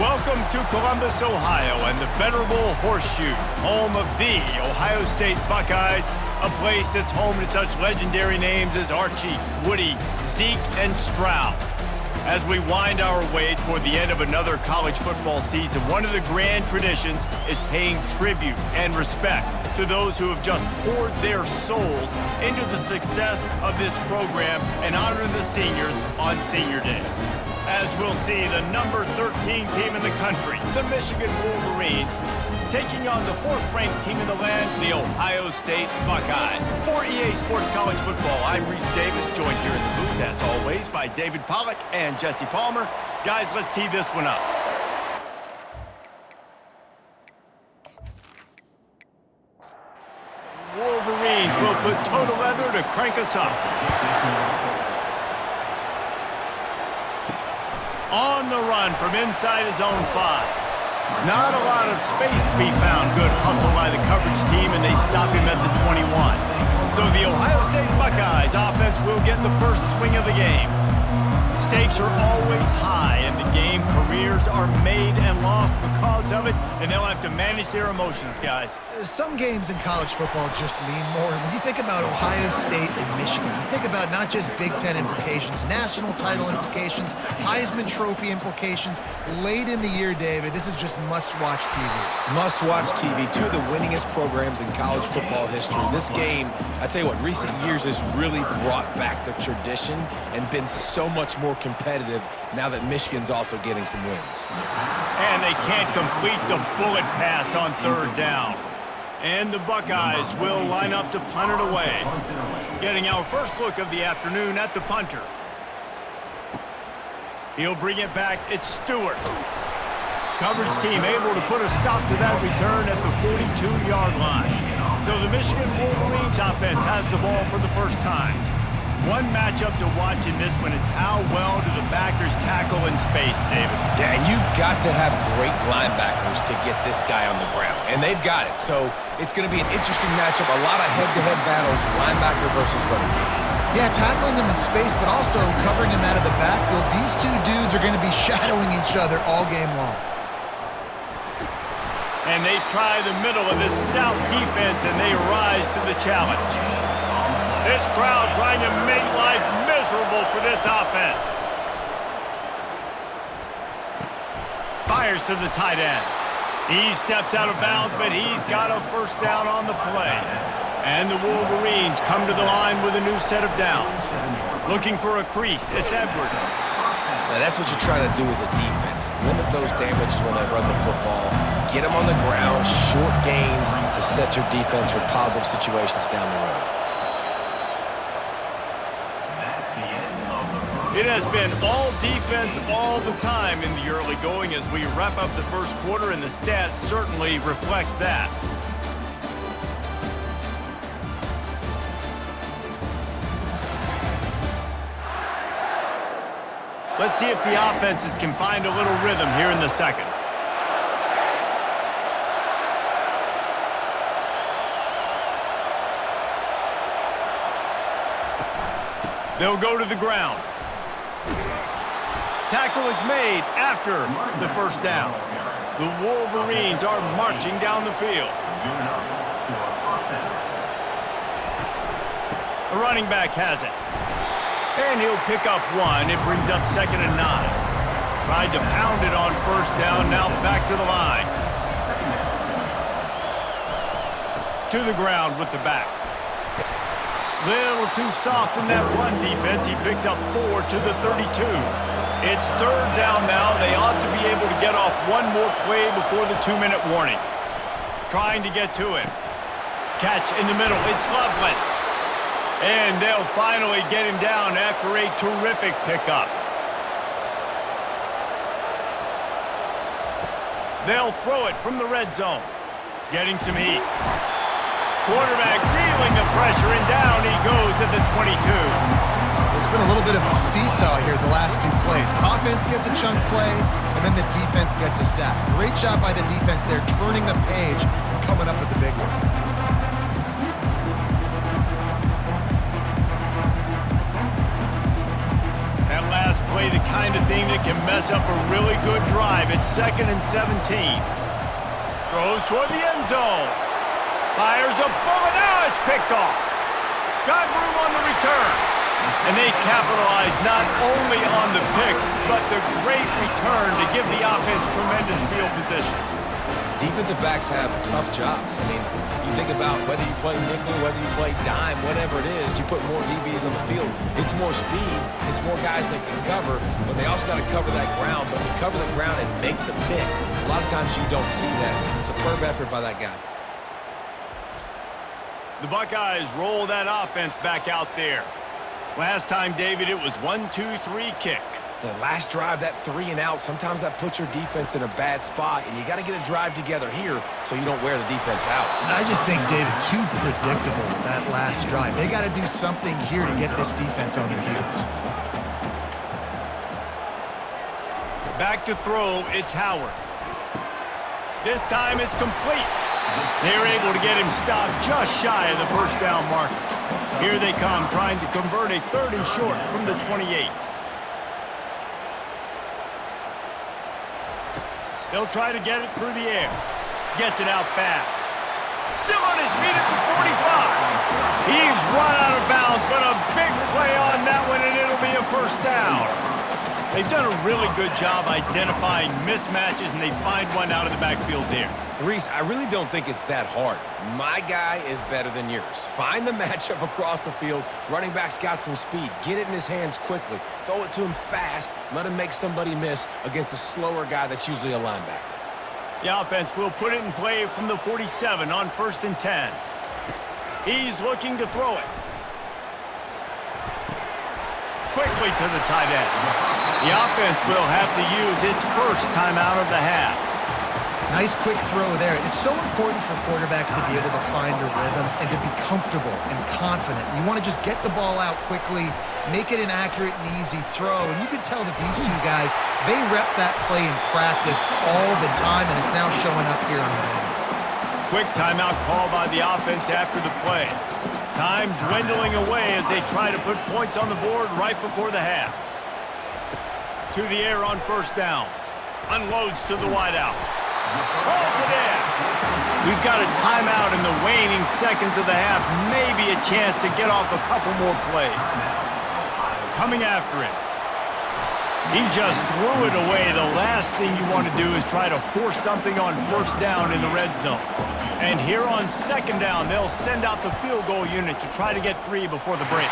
Welcome to Columbus, Ohio, and the venerable Horseshoe, home of the Ohio State Buckeyes, a place that's home to such legendary names as Archie, Woody, Zeke, and Stroud. As we wind our way toward the end of another college football season, one of the grand traditions is paying tribute and respect to those who have just poured their souls into the success of this program and honor the seniors on Senior Day. As we'll see, the number 13 team in the country, the Michigan Wolverines, taking on the 4th-ranked team in the land, the Ohio State Buckeyes. For EA Sports College Football, I'm Reese Davis, joined here in the booth, as always, by David Pollack and Jesse Palmer. Guys, let's tee this one up. Wolverines will put total leather to crank us up. On the run from inside his own 5. Not a lot of space to be found. Good hustle by the coverage team, and they stop him at the 21. So the Ohio State Buckeyes offense will get the first swing of the game. Stakes are always high in the game. Careers are made and lost because of it, and they'll have to manage their emotions, guys. Some games in college football just mean more. When you think about Ohio State and Michigan, you think about not just Big Ten implications, national title implications, Heisman Trophy implications. Late in the year, David, this is just must-watch TV. Must-watch TV. Two of the winningest programs in college football history. This game, I tell you what, recent years has really brought back the tradition and been so much more competitive now that Michigan's also getting some wins. And they can't complete the bullet pass on 3rd down. And the Buckeyes will line up to punt it away. Getting our first look of the afternoon at the punter. He'll bring it back. It's Stewart. Coverage team able to put a stop to that return at the 42-yard line. So the Michigan Wolverines offense has the ball for the first time. One matchup to watch in this one is how well do the backers tackle in space, David? Yeah, and you've got to have great linebackers to get this guy on the ground, and they've got it. So it's going to be an interesting matchup, a lot of head-to-head battles, linebacker versus running back. Yeah, tackling him in space, but also covering him out of the backfield. These two dudes are going to be shadowing each other all game long. And they try the middle of this stout defense, and they rise to the challenge. This crowd trying to make life miserable for this offense. Fires to the tight end. He steps out of bounds, but he's got a first down on the play. And the Wolverines come to the line with a new set of downs. Looking for a crease, it's Edwards. Now that's what you're trying to do as a defense. Limit those damages when they run the football. Get them on the ground, short gains to set your defense for positive situations down the road. It has been all defense all the time in the early going as we wrap up the first quarter, and the stats certainly reflect that. Let's see if the offenses can find a little rhythm here in the second. They'll go to the ground. Tackle is made after the first down. The Wolverines are marching down the field. The running back has it. And he'll pick up 1. It brings up 2nd and 9. Tried to pound it on first down, now back to the line. To the ground with the back. Little too soft in that run defense. He picks up 4 to the 32. It's 3rd down now. They ought to be able to get off one more play before the 2-minute warning. Trying to get to him. Catch in the middle. It's Loveland. And they'll finally get him down after a terrific pickup. They'll throw it from the red zone. Getting some heat. Quarterback feeling the pressure, and down he goes at the 22. There's been a little bit of a seesaw here the last 2 plays. Offense gets a chunk play, and then the defense gets a sack. Great job by the defense there, turning the page and coming up with the big one. That last play the kind of thing that can mess up a really good drive. It's 2nd and 17. Throws toward the end zone. Fires a bullet. Now it's picked off. Got room on the return. And they capitalize not only on the pick, but the great return to give the offense tremendous field position. Defensive backs have tough jobs. I mean, you think about whether you play nickel, whether you play dime, whatever it is, you put more DBs on the field. It's more speed. It's more guys that can cover, but they also got to cover that ground. But to cover the ground and make the pick, a lot of times you don't see that. Superb effort by that guy. The Buckeyes roll that offense back out there. Last time, David, it was 1-2-3 kick. The last drive, that 3 and out, sometimes that puts your defense in a bad spot, and you got to get a drive together here so you don't wear the defense out. I just think, David, too predictable, that last drive. They got to do something here to get this defense on their heels. Back to throw, it's Howard. This time it's complete. They're able to get him stopped just shy of the first down marker. Here they come, trying to convert a 3rd and short from the 28. They'll try to get it through the air. Gets it out fast. Still on his feet at the 45. He's run out of bounds, but a big play on that one, and it'll be a first down. They've done a really good job identifying mismatches, and they find one out of the backfield there. Reese, I really don't think it's that hard. My guy is better than yours. Find the matchup across the field. Running back's got some speed. Get it in his hands quickly. Throw it to him fast. Let him make somebody miss against a slower guy that's usually a linebacker. The offense will put it in play from the 47 on 1st and 10. He's looking to throw it. Quickly to the tight end. The offense will have to use its first timeout of the half. Nice quick throw there. It's so important for quarterbacks to be able to find a rhythm and to be comfortable and confident. You want to just get the ball out quickly, make it an accurate and easy throw. And you can tell that these two guys, they rep that play in practice all the time, and it's now showing up here on the field. Quick timeout call by the offense after the play. Time dwindling away as they try to put points on the board right before the half. To the air on 1st down. Unloads to the wideout. Holds it in. We've got a timeout in the waning seconds of the half. Maybe a chance to get off a couple more plays. Coming after it. He just threw it away. The last thing you want to do is try to force something on 1st down in the red zone. And here on 2nd down, they'll send out the field goal unit to try to get 3 before the break.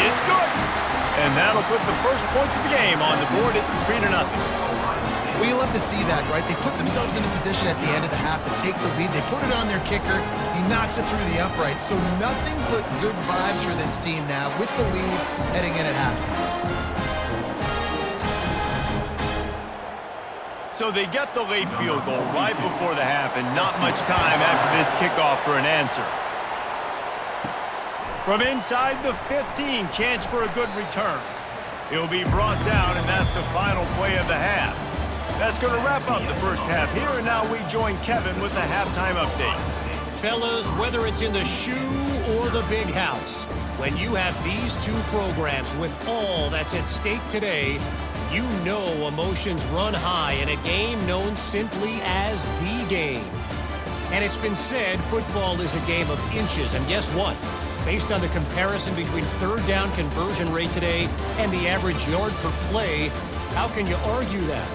It's good. And that'll put the first points of the game on the board. It's 3-0. Well, you love to see that, right? They put themselves in a position at the end of the half to take the lead. They put it on their kicker. He knocks it through the uprights. So nothing but good vibes for this team now with the lead heading in at halftime. So they get the late field goal right before the half and not much time after this kickoff for an answer. From inside the 15, chance for a good return. He'll be brought down, and that's the final play of the half. That's going to wrap up the first half here, and now we join Kevin with the halftime update. Fellas, whether it's in the shoe or the big house, when you have these two programs with all that's at stake today, you know emotions run high in a game known simply as the game. And it's been said football is a game of inches, and guess what? Based on the comparison between 3rd down conversion rate today and the average yard per play, how can you argue that?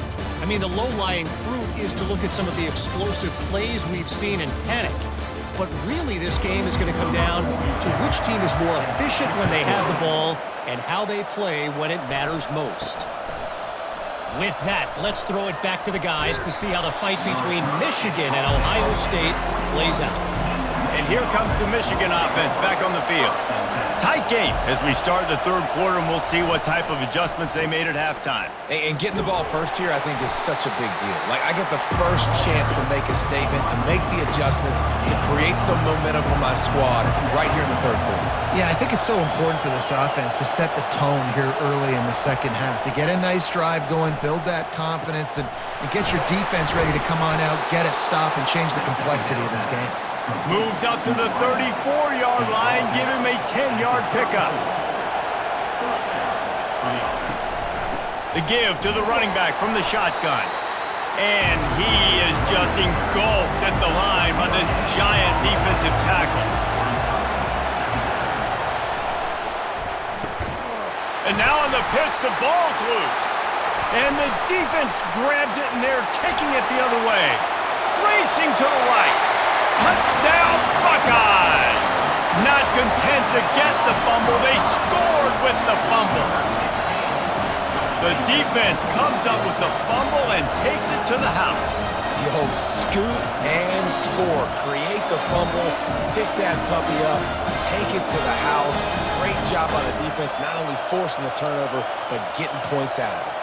I mean, the low-lying fruit is to look at some of the explosive plays we've seen and panic. But really, this game is going to come down to which team is more efficient when they have the ball and how they play when it matters most. With that, let's throw it back to the guys to see how the fight between Michigan and Ohio State plays out. And here comes the Michigan offense back on the field. Tight game as we start the 3rd quarter, and we'll see what type of adjustments they made at halftime. And getting the ball first here, I think, is such a big deal. Like, I get the first chance to make a statement, to make the adjustments, to create some momentum for my squad right here in the 3rd quarter. Yeah, I think it's so important for this offense to set the tone here early in the 2nd half, to get a nice drive going, build that confidence, and get your defense ready to come on out, get a stop, and change the complexity of this game. Moves up to the 34-yard line, give him a 10-yard pickup. The give to the running back from the shotgun. And he is just engulfed at the line by this giant defensive tackle. And now on the pitch, the ball's loose. And the defense grabs it, and they're taking it the other way. Racing to the right. Touchdown, Buckeyes! Not content to get the fumble, they scored with the fumble. The defense comes up with the fumble and takes it to the house. The old scoop and score. Create the fumble, pick that puppy up, take it to the house. Great job by the defense, not only forcing the turnover, but getting points out of it.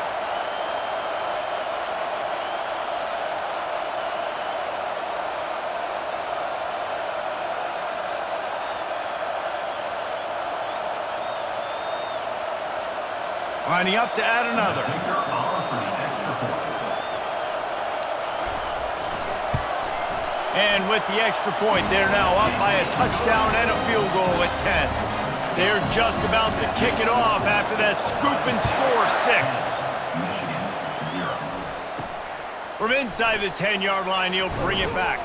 Lining up to add another. And with the extra point, they're now up by a touchdown and a field goal at 10. They're just about to kick it off after that scoop and score 6. From inside the 10-yard line, he'll bring it back.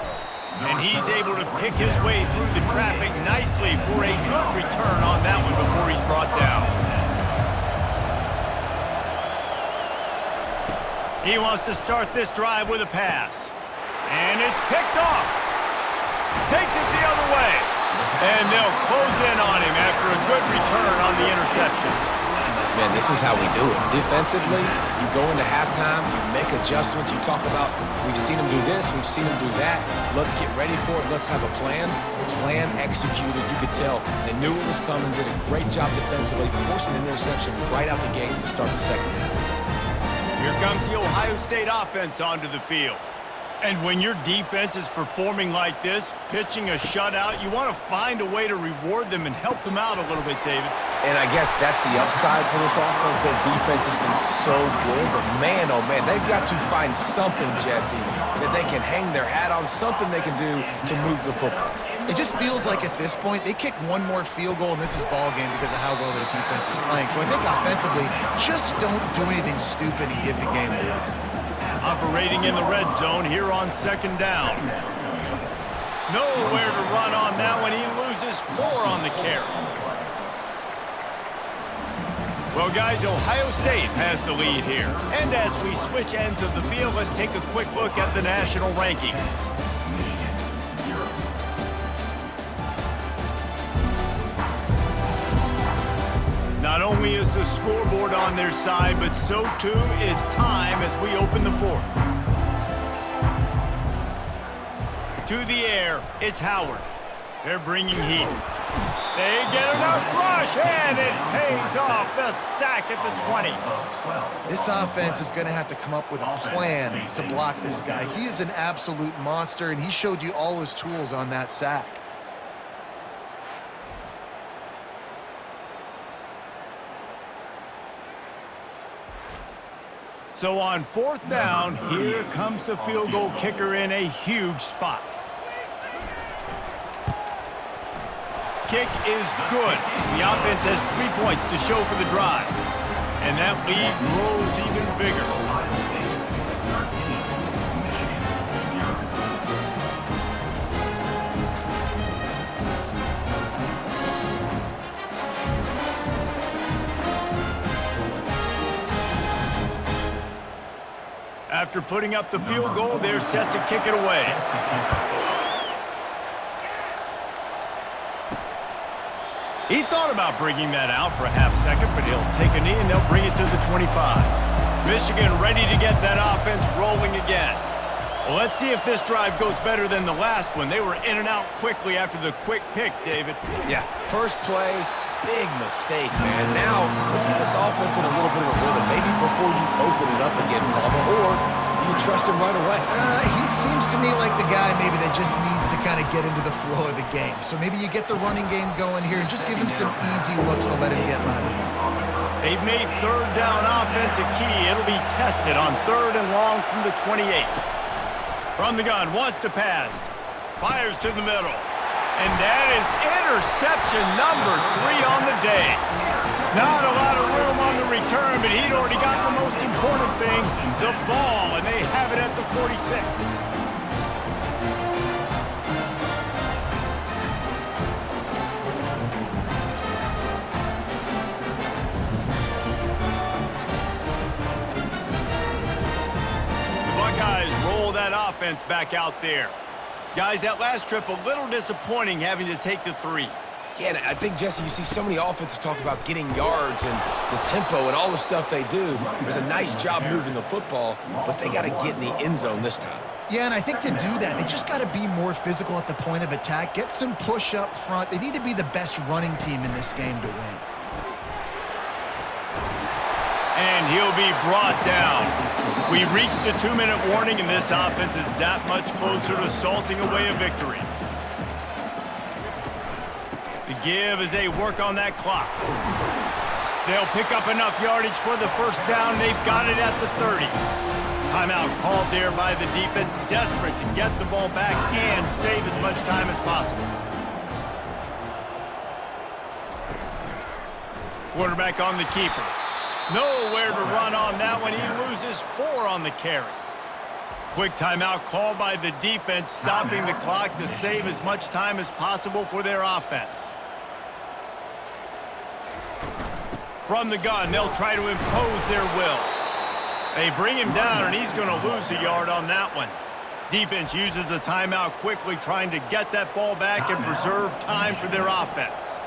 And he's able to pick his way through the traffic nicely for a good return on that one before he's brought down. He wants to start this drive with a pass. And it's picked off. Takes it the other way. And they'll close in on him after a good return on the interception. Man, this is how we do it. Defensively, you go into halftime, you make adjustments. You talk about, we've seen them do this, we've seen them do that. Let's get ready for it. Let's have a plan. Plan executed. You could tell they knew it was coming, did a great job defensively, forcing an interception right out the gates to start the second half. Here comes the Ohio State offense onto the field. And when your defense is performing like this, pitching a shutout, you want to find a way to reward them and help them out a little bit, David. And I guess that's the upside for this offense. Their defense has been so good, but man, oh man, they've got to find something, Jesse, that they can hang their hat on, something they can do to move the football. It just feels like at this point, they kick one more field goal and this is ball game because of how well their defense is playing. So I think offensively, just don't do anything stupid and give the game away. Operating in the red zone here on second down. Nowhere to run on that one. He loses 4 on the carry. Well, guys, Ohio State has the lead here. And as we switch ends of the field, let's take a quick look at the national rankings. Not only is the scoreboard on their side, but so too is time as we open the fourth. To the air, it's Howard. They're bringing heat. They get enough rush, and it pays off. The sack at the 20. This offense is going to have to come up with a plan to block this guy. He is an absolute monster, and he showed you all his tools on that sack. So on fourth down, here comes the field goal kicker in a huge spot. Kick is good. The offense has 3 points to show for the drive. And that lead grows even bigger. After putting up the field goal, they're set to kick it away. He thought about bringing that out for a half second, but he'll take a knee and they'll bring it to the 25. Michigan ready to get that offense rolling again. Well, let's see if this drive goes better than the last one. They were in and out quickly after the quick pick, David. Yeah, first play, big mistake, man. Now, let's get this offense in a little bit of a rhythm. Maybe before you open it up again, Palmer, or do you trust him right away? He seems to me like the guy maybe that just needs to kind of get into the flow of the game. So maybe you get the running game going here and just give him some easy looks to let him get lathered up. They've made third down offense a key. It'll be tested on 3rd and long from the 28. From the gun, wants to pass. Fires to the middle. And that is interception number 3 on the day. Not a lot of room on the return, but he'd already got the most important thing, the ball, and they have it at the 46. The Buckeyes roll that offense back out there. Guys, that last trip a little disappointing having to take the 3. Yeah, and I think, Jesse, you see so many offenses talk about getting yards and the tempo and all the stuff they do. It was a nice job moving the football, but they got to get in the end zone this time. Yeah, and I think to do that, they just got to be more physical at the point of attack, get some push up front. They need to be the best running team in this game to win. And he'll be brought down. We've reached the 2-minute warning, and this offense is that much closer to salting away a victory. The give as they work on that clock. They'll pick up enough yardage for the first down. They've got it at the 30. Timeout called there by the defense, desperate to get the ball back and save as much time as possible. Quarterback on the keeper. Nowhere to run on that one. He loses 4 on the carry. Quick timeout called by the defense, stopping the clock to save as much time as possible for their offense. From the gun, they'll try to impose their will. They bring him down, and he's going to lose a yard on that one. Defense uses a timeout quickly, trying to get that ball back and preserve time for their offense.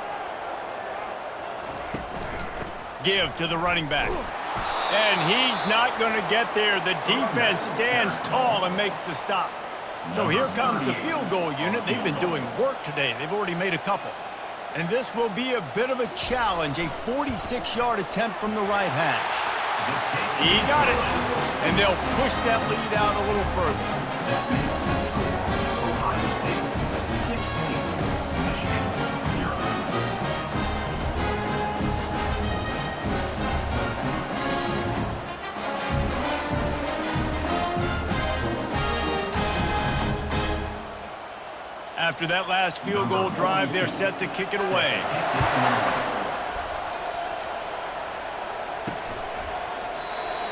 Give to the running back. And he's not going to get there. The defense stands tall and makes the stop. So here comes the field goal unit. They've been doing work today. They've already made a couple. And this will be a bit of a challenge, a 46-yard attempt from the right hash. He got it. And they'll push that lead out a little further. After that last field goal drive, they're set to kick it away.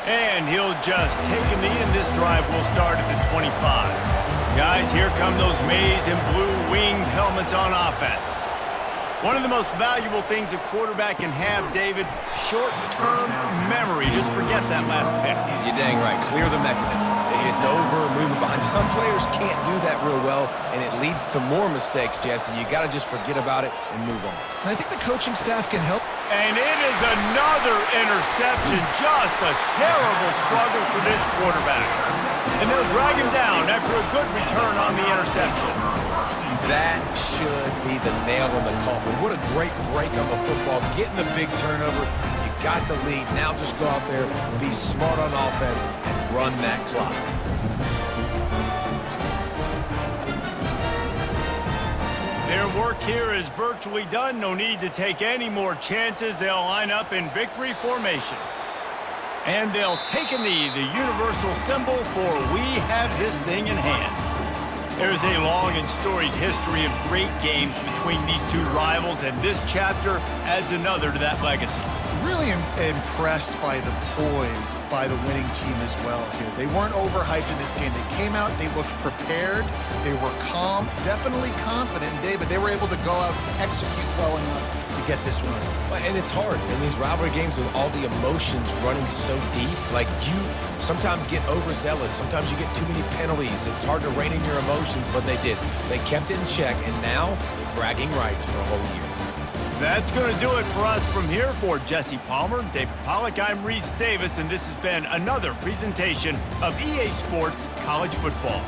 And he'll just take a knee, and this drive will start at the 25. Guys, here come those maize and blue winged helmets on offense. One of the most valuable things a quarterback can have, David, short-term memory. Just forget that last pick. You're dang right. Clear the mechanism. It's over, move it behind you. Some players can't do that real well, and it leads to more mistakes, Jesse. You got to just forget about it and move on. And I think the coaching staff can help. And it is another interception. Just a terrible struggle for this quarterback. And they'll drag him down after a good return on the interception. That should be the nail in the coffin. What a great break on the football. Getting the big turnover. You got the lead. Now just go out there, be smart on offense, and run that clock. Their work here is virtually done. No need to take any more chances. They'll line up in victory formation. And they'll take a knee, the universal symbol for we have this thing in hand. There's a long and storied history of great games between these two rivals, and this chapter adds another to that legacy. Really impressed by the poise by the winning team as well here. They weren't overhyped in this game. They came out, they looked prepared, they were calm, definitely confident, David. They were able to go out and execute well enough to get this win. And it's hard in these rivalry games with all the emotions running so deep. Like, you sometimes get overzealous. Sometimes you get too many penalties. It's hard to rein in your emotions, but they did. They kept it in check, and now bragging rights for a whole year. That's going to do it for us from here. For Jesse Palmer, David Pollack, I'm Reese Davis, and this has been another presentation of EA Sports College Football.